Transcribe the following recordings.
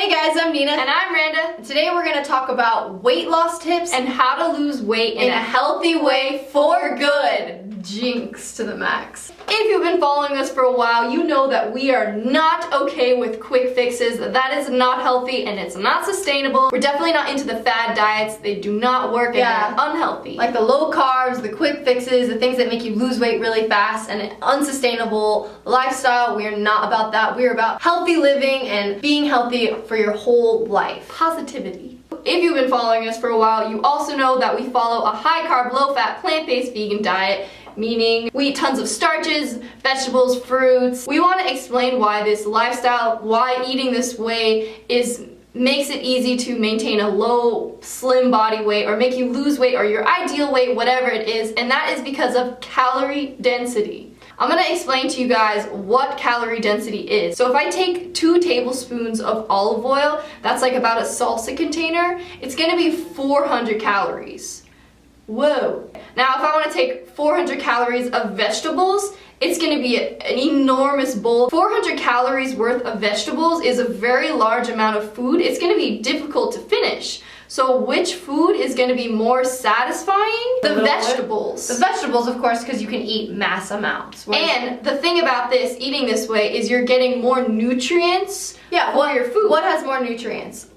Hey guys, I'm Nina. And I'm Randa. Today we're going to talk about weight loss tips and how to lose weight in a healthy way for good. Jinx to the max. If you've been following us for a while, you know that we are not okay with quick fixes. That is not healthy and it's not sustainable. We're definitely not into the fad diets. They do not work and they're unhealthy. Like the low carbs, the quick fixes, the things that make you lose weight really fast and an unsustainable lifestyle. We are not about that. We are about healthy living and being healthy for your whole life. Positivity. If you've been following us for a while, you also know that we follow a high-carb, low-fat, plant-based vegan diet, meaning we eat tons of starches, vegetables, fruits. We want to explain why this lifestyle, why eating this way makes it easy to maintain a low, slim body weight or make you lose weight or your ideal weight, whatever it is, and that is because of calorie density. I'm going to explain to you guys what calorie density is. So if I take 2 tablespoons of olive oil, that's like about a salsa container, it's going to be 400 calories. Whoa. Now if I want to take 400 calories of vegetables, it's going to be an enormous bowl. 400 calories worth of vegetables is a very large amount of food. It's going to be difficult to finish. So which food is going to be more satisfying? The vegetables. The vegetables, of course, because you can eat mass amounts. And the thing about this, eating this way, is you're getting more nutrients for your food. What has more nutrients?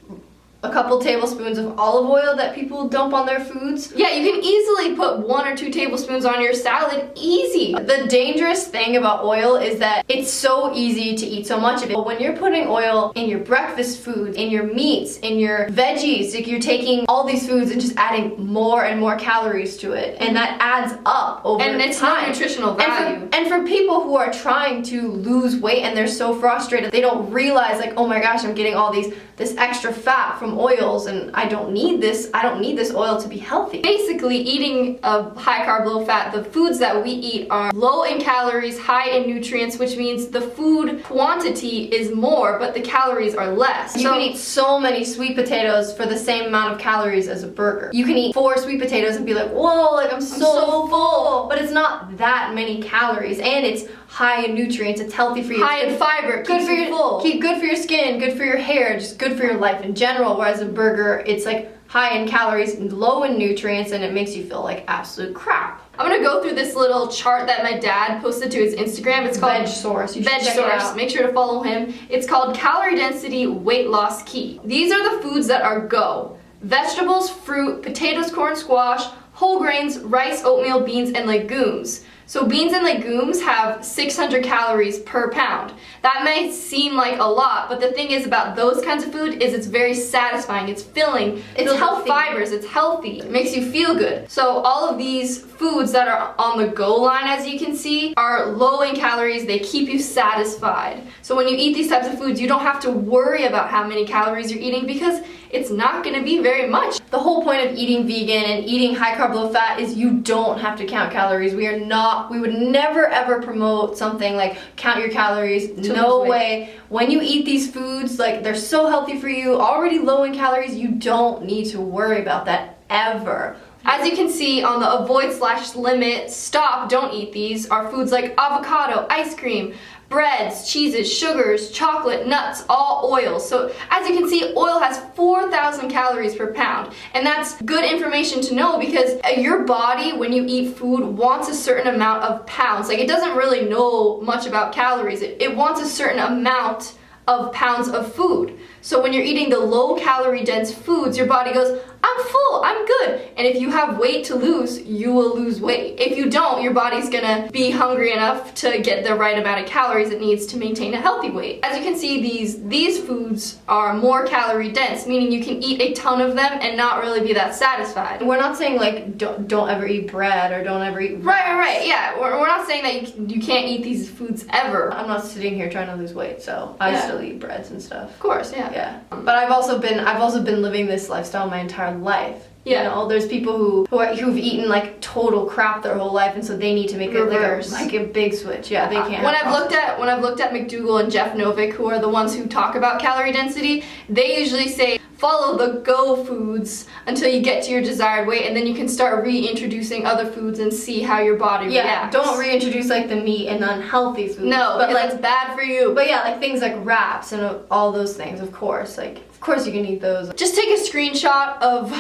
A couple tablespoons of olive oil that people dump on their foods. Yeah, you can easily put 1 or 2 tablespoons on your salad, easy. The dangerous thing about oil is that it's so easy to eat so much of it. But when you're putting oil in your breakfast foods, in your meats, in your veggies, like you're taking all these foods and just adding more and more calories to it, and that adds up over time. And it's no nutritional value. And for people who are trying to lose weight and they're so frustrated, they don't realize like, oh my gosh, I'm getting all this extra fat from oils and I don't need this oil to be healthy. Basically, eating a high carb, low fat, the foods that we eat are low in calories, high in nutrients, which means the food quantity is more, but the calories are less. You can eat so many sweet potatoes for the same amount of calories as a burger. You can eat 4 sweet potatoes and be like, whoa, like I'm so full. But it's not that many calories and it's high in nutrients, it's healthy for you. High in fiber, good for your full. Good for your skin, good for your hair, just good for your life in general. Whereas a burger, it's like high in calories and low in nutrients and it makes you feel like absolute crap. I'm gonna go through this little chart that my dad posted to his Instagram. It's called VegSource. You should check it VegSource. out. Make sure to follow him. It's called Calorie Density Weight Loss Key. These are the foods that are go. Vegetables, fruit, potatoes, corn, squash, whole grains, rice, oatmeal, beans, and legumes. So beans and legumes have 600 calories per pound. That may seem like a lot, but the thing is about those kinds of food is it's very satisfying, it's filling, it's healthy fibers, it's healthy, it makes you feel good. So all of these foods that are on the go line, as you can see, are low in calories, they keep you satisfied. So when you eat these types of foods, you don't have to worry about how many calories you're eating because it's not going to be very much. The whole point of eating vegan and eating high carb, low fat is you don't have to count calories. We would never ever promote something like count your calories. No way. When you eat these foods, like they're so healthy for you, already low in calories, you don't need to worry about that ever. As you can see on the avoid/limit, stop, don't eat these are foods like avocado, ice cream, breads, cheeses, sugars, chocolate, nuts, all oils. So as you can see, oil has 4,000 calories per pound. And that's good information to know because your body, when you eat food, wants a certain amount of pounds. Like it doesn't really know much about calories. It wants a certain amount of pounds of food. So when you're eating the low calorie dense foods, your body goes, I'm full, I'm good. And if you have weight to lose, you will lose weight. If you don't, your body's gonna be hungry enough to get the right amount of calories it needs to maintain a healthy weight. As you can see, these foods are more calorie dense, meaning you can eat a ton of them and not really be that satisfied. We're not saying like don't ever eat bread or don't ever eat rice. Right, yeah. We're not saying that you can't eat these foods ever. I'm not sitting here trying to lose weight, so I still eat breads and stuff. Of course, yeah. But I've also been living this lifestyle my entire life. Yeah. You know, there's people who've eaten like total crap their whole life, and so they need to make like a big switch. Yeah, they can't. When I've looked at McDougall and Jeff Novick, who are the ones who talk about calorie density, they usually say follow the go foods until you get to your desired weight, and then you can start reintroducing other foods and see how your body reacts. Don't reintroduce like the meat and unhealthy foods. No, but like it's bad for you. But yeah, like things like wraps and all those things, of course. Like, of course you can eat those. Just take a screenshot of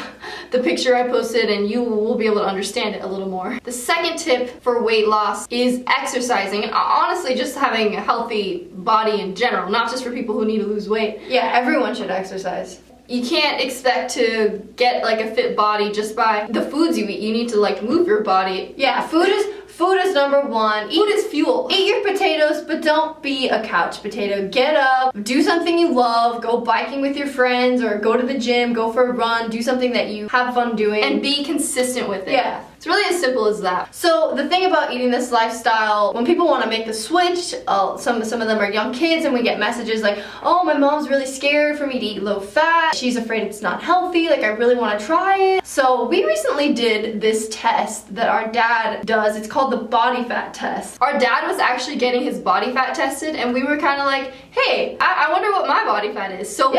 the picture I posted and you will be able to understand it a little more. The second tip for weight loss is exercising, and honestly just having a healthy body in general, not just for people who need to lose weight. Yeah, everyone should exercise. You can't expect to get like a fit body just by the foods you eat. You need to like move your body. Yeah, food is number one. Food is fuel. Eat your potatoes, but don't be a couch potato. Get up, do something you love, go biking with your friends, or go to the gym, go for a run, do something that you have fun doing. And be consistent with it. Yeah. It's really as simple as that. So the thing about eating this lifestyle, when people want to make the switch, some of them are young kids, and we get messages like, oh, my mom's really scared for me to eat low fat. She's afraid it's not healthy. Like, I really want to try it. So we recently did this test that our dad does. It's called the body fat test. Our dad was actually getting his body fat tested, and we were kind of like, hey, I wonder what my body fat is. So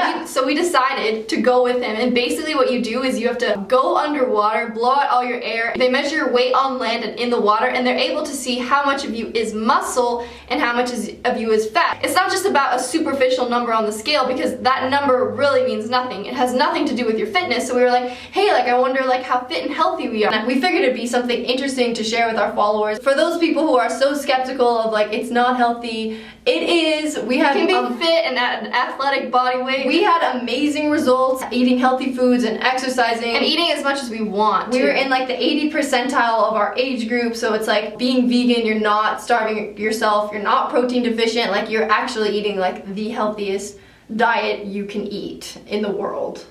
we decided to go with him, and basically what you do is you have to go underwater, blow out all your air. They measure your weight on land and in the water, and they're able to see how much of you is muscle and how much of you is fat. It's not just about a superficial number on the scale, because that number really means nothing. It has nothing to do with your fitness. So we were like, hey, like I wonder like how fit and healthy we are. And we figured it'd be something interesting to share with our followers. For those people who are so skeptical of like it's not healthy, it is. We had can be fit and at an athletic body weight. We had amazing results eating healthy foods and exercising and eating as much as we want. We were in like the 80th percentile of our age group, so it's like being vegan, you're not starving yourself, you're not protein deficient, like you're actually eating like the healthiest diet you can eat in the world.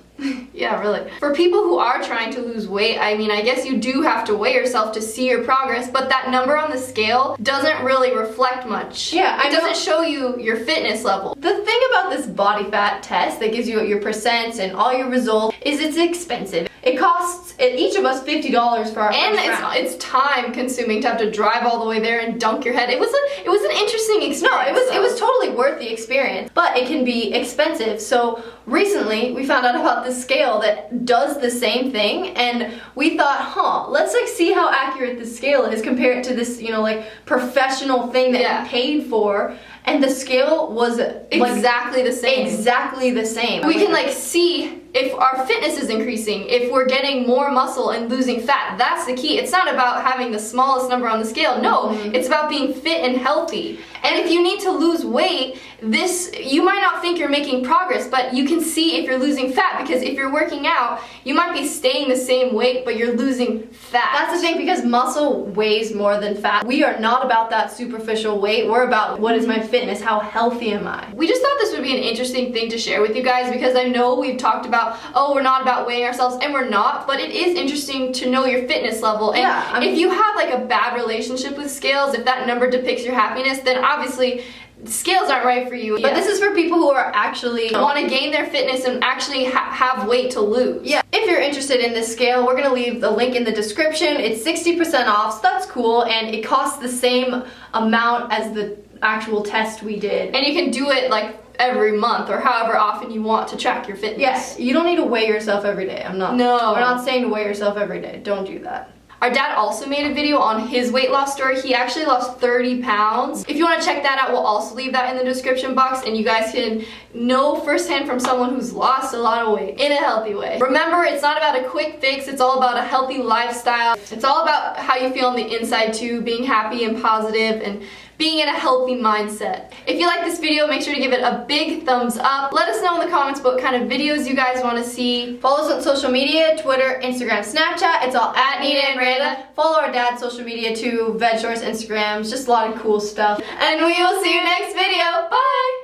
Yeah, really. For people who are trying to lose weight, I mean, I guess you do have to weigh yourself to see your progress, but that number on the scale doesn't really reflect much. Yeah, it doesn't show you your fitness level. The thing about this body fat test that gives you your percents and all your results is it's expensive. It costs each of us $50 for our and first round. It's time consuming to have to drive all the way there and dunk your head. It was an interesting experience. No, it was totally worth the experience, but it can be expensive. So recently we found out about this scale that does the same thing, and we thought, let's like see how accurate the scale is compared to this, you know, like professional thing that we paid for. And the scale was exactly the same. Exactly the same. We can like see if our fitness is increasing, if we're getting more muscle and losing fat. That's the key. It's not about having the smallest number on the scale. No, it's about being fit and healthy. And if you need to lose weight, you might not think you're making progress, but you can see if you're losing fat, because if you're working out, you might be staying the same weight, but you're losing fat. That's the thing, because muscle weighs more than fat. We are not about that superficial weight. We're about what is my fitness, how healthy am I? We just thought this would be an interesting thing to share with you guys, because I know we've talked about, oh, we're not about weighing ourselves, and we're not, but it is interesting to know your fitness level. And if you have like a bad relationship with scales, if that number depicts your happiness, then obviously scales aren't right for you. But this is for people who are actually want to gain their fitness and actually have weight to lose. Yeah. If you're interested in this scale, we're going to leave the link in the description. It's 60% off, so that's cool, and it costs the same amount as the actual test we did. And you can do it like every month or however often you want to track your fitness. Yes, you don't need to weigh yourself every day. We're not saying to weigh yourself every day. Don't do that. Our dad also made a video on his weight loss story. He actually lost 30 pounds. If you want to check that out, we'll also leave that in the description box, and you guys can know firsthand from someone who's lost a lot of weight in a healthy way. Remember, it's not about a quick fix, it's all about a healthy lifestyle. It's all about how you feel on the inside too, being happy and positive and being in a healthy mindset. If you like this video, make sure to give it a big thumbs up. Let us know in the comments what kind of videos you guys want to see. Follow us on social media, Twitter, Instagram, Snapchat. It's all at Nina and Randa. Follow our dad's social media too, Veg Shorts, Instagrams, just a lot of cool stuff. And we will see you next video. Bye!